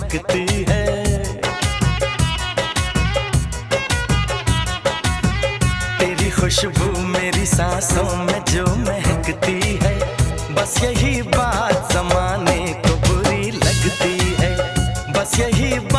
महकती है। तेरी खुशबू मेरी सांसों में जो महकती है, बस यही बात ज़माने को बुरी लगती है, बस यही बात